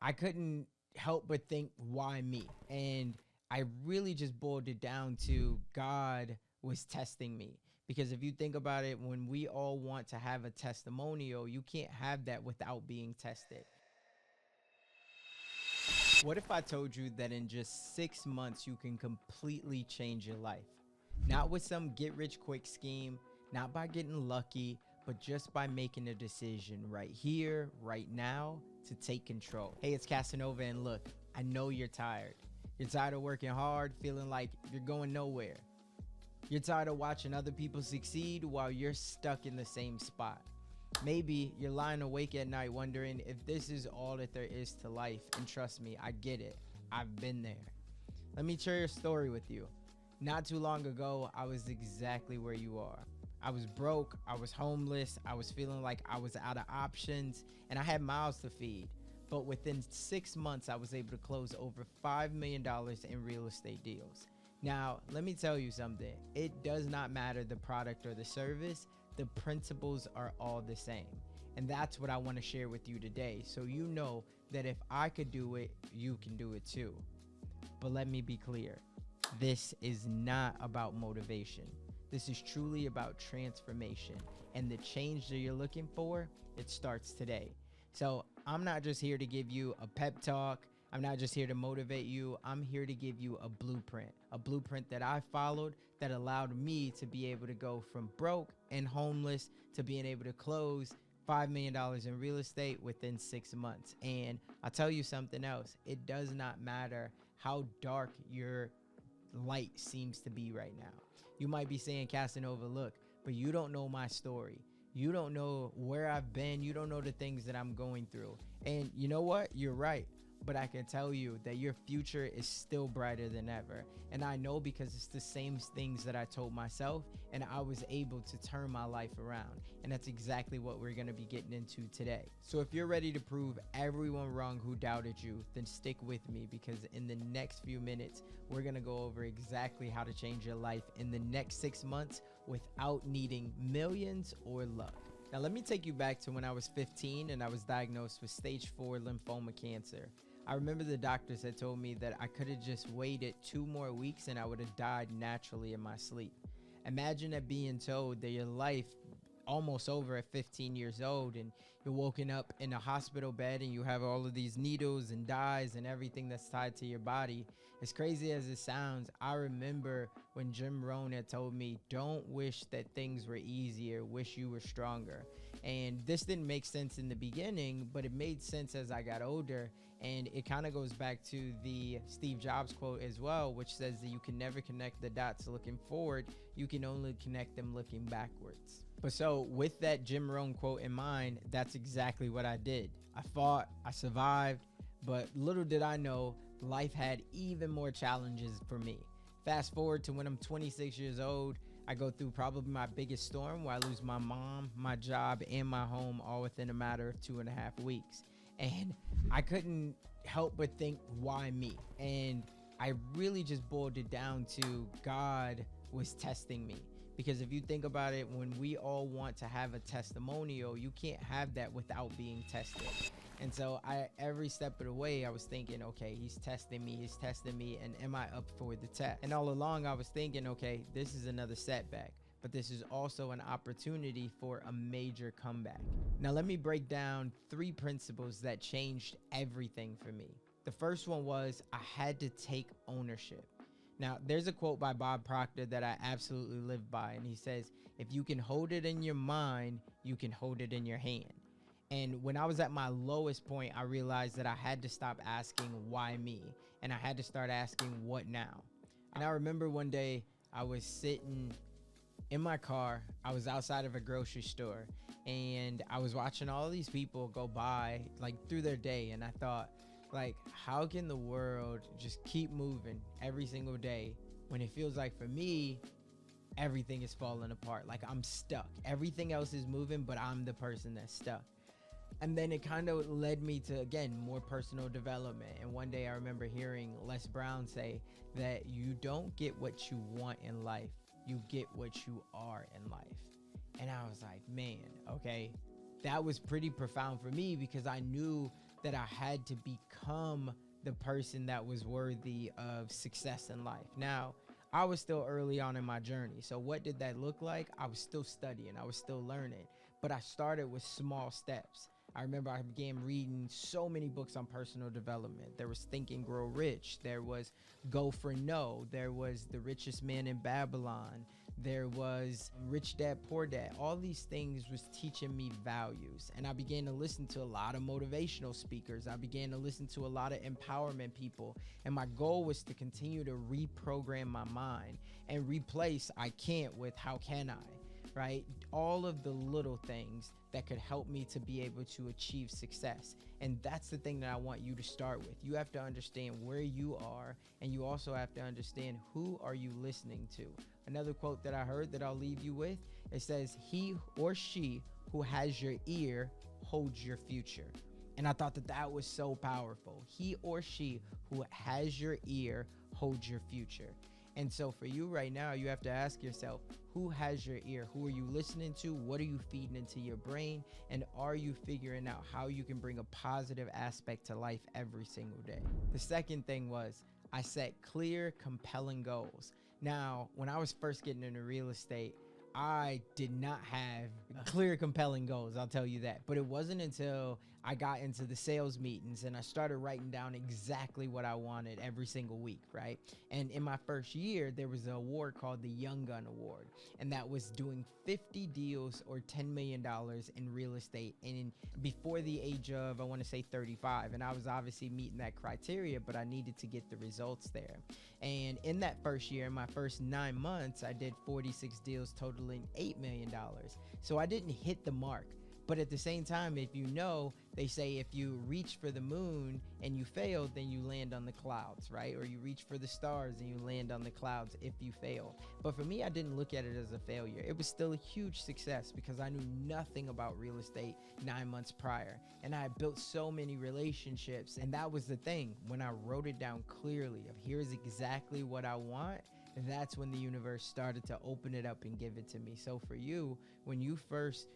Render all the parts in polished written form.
I couldn't help but think, why me? And I really just boiled it down to God was testing me. Because if you think about it, when we all want to have a testimonial, you can't have that without being tested. What if I told you that in just 6 months, you can completely change your life? Not with some get rich quick scheme, not by getting lucky, but just by making a decision right here, right now, to take control. Hey, it's Casanova, and look, I know you're tired. You're tired of working hard, feeling like you're going nowhere. You're tired of watching other people succeed while you're stuck in the same spot. Maybe you're lying awake at night wondering if this is all that there is to life. And trust me, I get it. I've been there. Let me share a story with you. Not too long ago, I was exactly where you are. I was broke, I was homeless, I was feeling like I was out of options, and I had mouths to feed. But within 6 months, I was able to close over $5 million in real estate deals. Now, let me tell you something. It does not matter the product or the service. The principles are all the same. And that's what I want to share with you today. So you know that if I could do it, you can do it too. But let me be clear. This is not about motivation. This is truly about transformation. And the change that you're looking for, it starts today. So I'm not just here to give you a pep talk. I'm not just here to motivate you. I'm here to give you a blueprint that I followed that allowed me to be able to go from broke and homeless to being able to close $5 million in real estate within 6 months. And I'll tell you something else. It does not matter how dark your light seems to be right now. You might be saying, Casanova, look, but you don't know my story. You don't know where I've been. You don't know the things that I'm going through. And you know what? You're right. But I can tell you that your future is still brighter than ever. And I know because it's the same things that I told myself, and I was able to turn my life around. And that's exactly what we're going to be getting into today. So if you're ready to prove everyone wrong who doubted you, then stick with me, because in the next few minutes, we're going to go over exactly how to change your life in the next 6 months without needing millions or luck. Now, let me take you back to when I was 15 and I was diagnosed with stage 4 lymphoma cancer. I remember the doctors had told me that I could have just waited 2 more weeks and I would have died naturally in my sleep. Imagine that, being told that your life almost over at 15 years old, and you're woken up in a hospital bed and you have all of these needles and dyes and everything that's tied to your body. As crazy as it sounds, I remember when Jim Rohn had told me, don't wish that things were easier, wish you were stronger. And this didn't make sense in the beginning, but it made sense as I got older. And it kind of goes back to the Steve Jobs quote as well, which says that you can never connect the dots looking forward. You can only connect them looking backwards. But so with that Jim Rohn quote in mind, that's exactly what I did. I fought, I survived, but little did I know life had even more challenges for me. Fast forward to when I'm 26 years old, I go through probably my biggest storm where I lose my mom, my job, and my home all within a matter of 2.5 weeks. And I couldn't help but think, why me? And I really just boiled it down to God was testing me. Because if you think about it, when we all want to have a testimonial, you can't have that without being tested. And so every step of the way, I was thinking, okay, he's testing me, and am I up for the test? And all along, I was thinking, okay, this is another setback, but this is also an opportunity for a major comeback. Now, let me break down 3 principles that changed everything for me. The first one was I had to take ownership. Now, there's a quote by Bob Proctor that I absolutely live by, and he says, if you can hold it in your mind, you can hold it in your hand. And when I was at my lowest point, I realized that I had to stop asking why me, and I had to start asking what now. And I remember one day I was sitting in my car. I was outside of a grocery store, and I was watching all these people go by like through their day, and I thought, like, how can the world just keep moving every single day when it feels like, for me, everything is falling apart? Like, I'm stuck. Everything else is moving, but I'm the person that's stuck. And then it kind of led me to, again, more personal development. And one day I remember hearing Les Brown say that you don't get what you want in life, you get what you are in life. And I was like, man, okay, that was pretty profound for me, because I knew that I had to become the person that was worthy of success in life. Now, I was still early on in my journey. So what did that look like? I was still studying. I was still learning. But I started with small steps. I remember I began reading so many books on personal development. There was Think and Grow Rich. There was Go for No. There was The Richest Man in Babylon. There was Rich Dad, Poor Dad. All these things was teaching me values. And I began to listen to a lot of motivational speakers. I began to listen to a lot of empowerment people. And my goal was to continue to reprogram my mind and replace I can't with how can I, right? All of the little things that could help me to be able to achieve success. And that's the thing that I want you to start with. You have to understand where you are, and you also have to understand who are you listening to. Another quote that I heard that I'll leave you with, it says, he or she who has your ear holds your future. And I thought that that was so powerful. He or she who has your ear holds your future. And so for you right now, you have to ask yourself, who has your ear? Who are you listening to? What are you feeding into your brain? And are you figuring out how you can bring a positive aspect to life every single day? The second thing was I set clear, compelling goals. Now, when I was first getting into real estate, I did not have clear, compelling goals, I'll tell you that. But it wasn't until I got into the sales meetings and I started writing down exactly what I wanted every single week, right? And in my first year, there was an award called the Young Gun Award, and that was doing 50 deals or $10 million in real estate. And before the age of, I want to say 35, and I was obviously meeting that criteria, but I needed to get the results there. And in that first year, in my first 9 months, I did 46 deals totaling $8 million. So I didn't hit the mark. But at the same time, if you know, they say if you reach for the moon and you fail, then you land on the clouds, right? Or you reach for the stars and you land on the clouds if you fail. But for me, I didn't look at it as a failure. It was still a huge success because I knew nothing about real estate 9 months prior. And I had built so many relationships. And that was the thing. When I wrote it down clearly of here's exactly what I want, that's when the universe started to open it up and give it to me. So for you, when you first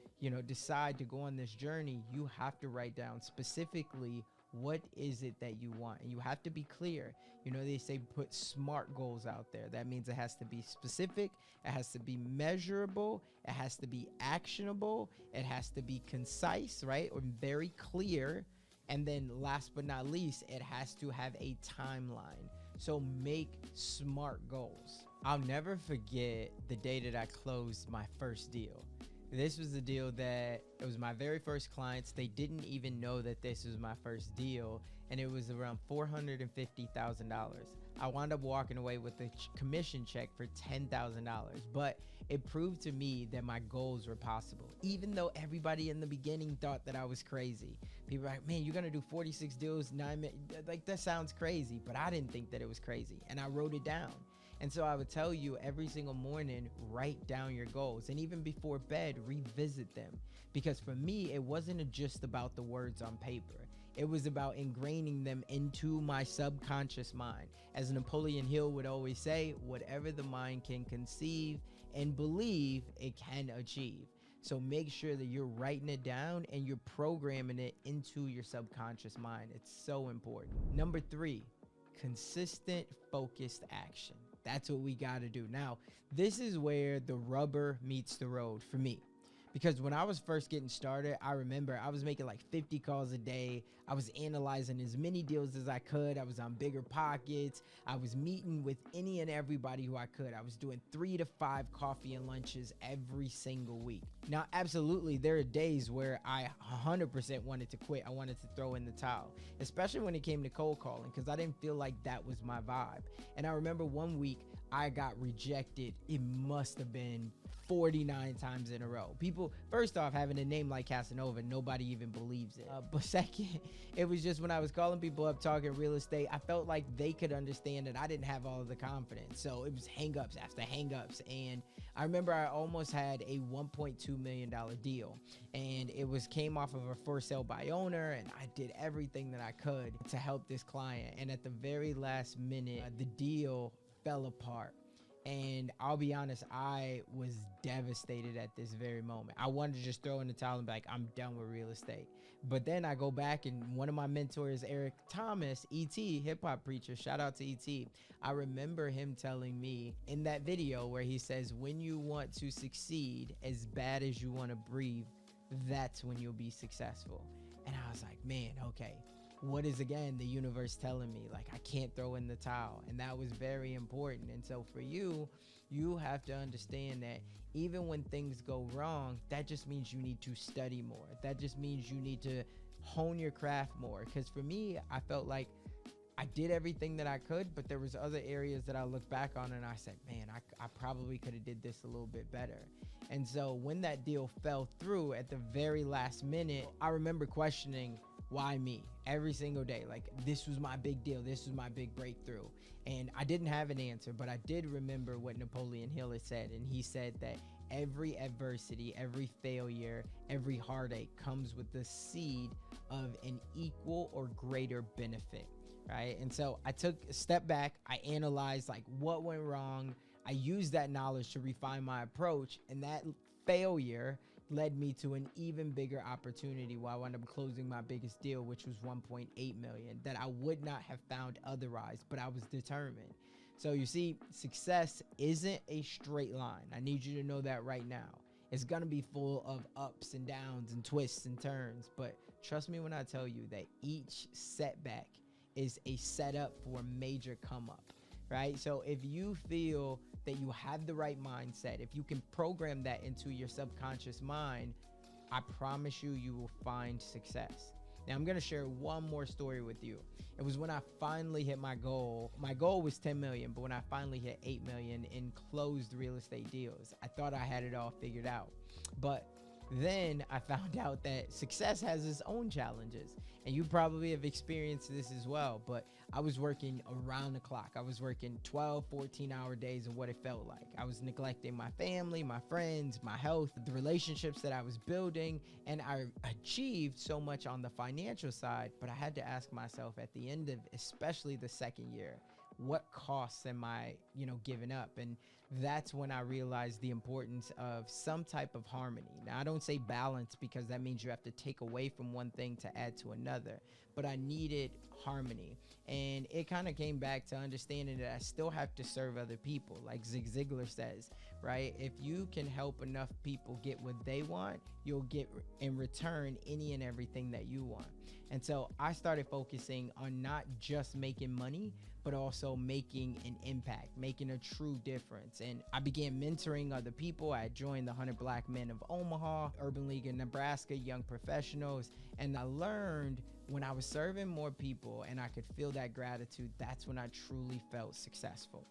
decide to go on this journey, you have to write down specifically what is it that you want. And you have to be clear. They say put SMART goals out there. That means it has to be specific, it has to be measurable, it has to be actionable, it has to be concise, right? Or very clear. And then last but not least, it has to have a timeline. So make SMART goals. I'll never forget the day that I closed my first deal. This was the deal that it was my very first clients. They didn't even know that this was my first deal, and it was around $450,000. I wound up walking away with a commission check for $10,000, but it proved to me that my goals were possible. Even though everybody in the beginning thought that I was crazy. People were like, man, you're gonna do 46 deals, 9 minutes. Like, that sounds crazy, but I didn't think that it was crazy, and I wrote it down. And so I would tell you every single morning, write down your goals. And even before bed, revisit them. Because for me, it wasn't just about the words on paper. It was about ingraining them into my subconscious mind. As Napoleon Hill would always say, whatever the mind can conceive and believe, it can achieve. So make sure that you're writing it down and you're programming it into your subconscious mind. It's so important. Number 3, consistent, focused action. That's what we got to do. Now, this is where the rubber meets the road for me. Because when I was first getting started, I remember I was making like 50 calls a day. I was analyzing as many deals as I could. I was on Bigger Pockets. I was meeting with any and everybody who I could. I was doing 3 to 5 coffee and lunches every single week. Now, absolutely, there are days where I 100% wanted to quit. I wanted to throw in the towel, especially when it came to cold calling, because I didn't feel like that was my vibe. And I remember one week I got rejected. It must have been 49 times in a row. People, first off, having a name like Casanova, nobody even believes it. But second, it was just when I was calling people up talking real estate, I felt like they could understand that I didn't have all of the confidence. So it was hangups after hangups. And I remember I almost had a $1.2 million deal, and it came off of a for sale by owner, and I did everything that I could to help this client. And at the very last minute, the deal fell apart. And I'll be honest, I was devastated at this very moment. I wanted to just throw in the towel and be like, I'm done with real estate. But then I go back, and one of my mentors, Eric Thomas, E.T., hip hop preacher, shout out to E.T. I remember him telling me in that video where he says, when you want to succeed as bad as you want to breathe, that's when you'll be successful. And I was like, man, okay, what is again the universe telling me? Like, I can't throw in the towel. And that was very important. And so for you, you have to understand that even when things go wrong, that just means you need to study more. That just means you need to hone your craft more. Because for me, I felt like I did everything that I could, but there was other areas that I look back on and I said, man, I probably could have did this a little bit better. And so when that deal fell through at the very last minute, I remember questioning, why me? Every single day. Like, this was my big deal. This was my big breakthrough. And I didn't have an answer, but I did remember what Napoleon Hill had said. And he said that every adversity, every failure, every heartache comes with the seed of an equal or greater benefit, right? And so I took a step back. I analyzed like what went wrong. I used that knowledge to refine my approach, and that failure led me to an even bigger opportunity where I wound up closing my biggest deal, which was 1.8 million, that I would not have found otherwise, but I was determined. So you see, success isn't a straight line. I need you to know that right now. It's gonna be full of ups and downs and twists and turns, but trust me when I tell you that each setback is a setup for a major come up, right? So if you feel that you have the right mindset, if you can program that into your subconscious mind, I promise you, you will find success. Now I'm gonna share one more story with you. It was when I finally hit my goal. My goal was 10 million, but when I finally hit 8 million in closed real estate deals, I thought I had it all figured out. But then I found out that success has its own challenges, and you probably have experienced this as well. But I was working around the clock. I was working 12, 14-hour days of what it felt like. I was neglecting my family, my friends, my health, the relationships that I was building, and I achieved so much on the financial side, but I had to ask myself at the end of especially the second year, what costs am I, giving up? And that's when I realized the importance of some type of harmony. Now, I don't say balance because that means you have to take away from one thing to add to another, but I needed harmony. And it kind of came back to understanding that I still have to serve other people. Like Zig Ziglar says, right? If you can help enough people get what they want, you'll get in return any and everything that you want. And so I started focusing on not just making money, but also making an impact, making a true difference. And I began mentoring other people. I joined the 100 Black Men of Omaha, Urban League in Nebraska, Young Professionals. And I learned when I was serving more people and I could feel that gratitude, that's when I truly felt successful,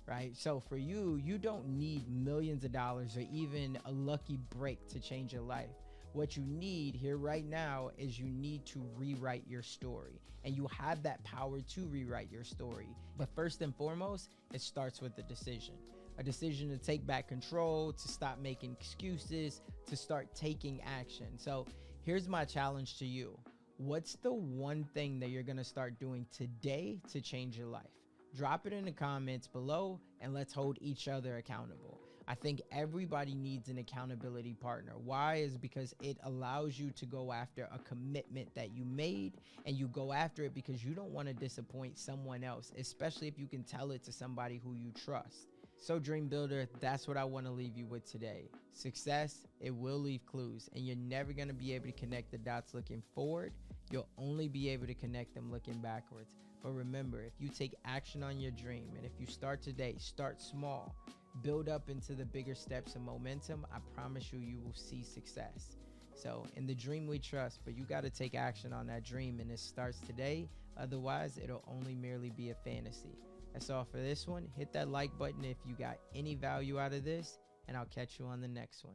right? So for you, you don't need millions of dollars or even a lucky break to change your life. What you need here right now is you need to rewrite your story, and you have that power to rewrite your story. But first and foremost, it starts with a decision to take back control, to stop making excuses, to start taking action. So here's my challenge to you. What's the one thing that you're going to start doing today to change your life? Drop it in the comments below, and let's hold each other accountable. I think everybody needs an accountability partner. Why? Is because it allows you to go after a commitment that you made, and you go after it because you don't want to disappoint someone else, especially if you can tell it to somebody who you trust. So Dream Builder, that's what I want to leave you with today. Success, it will leave clues, and you're never going to be able to connect the dots looking forward. You'll only be able to connect them looking backwards. But remember, if you take action on your dream, and if you start today, start small, build up into the bigger steps and momentum, I promise you, you will see success. So in the dream we trust, but you got to take action on that dream, and it starts today. Otherwise, it'll only merely be a fantasy. That's all for this one. Hit that like button if you got any value out of this, and I'll catch you on the next one.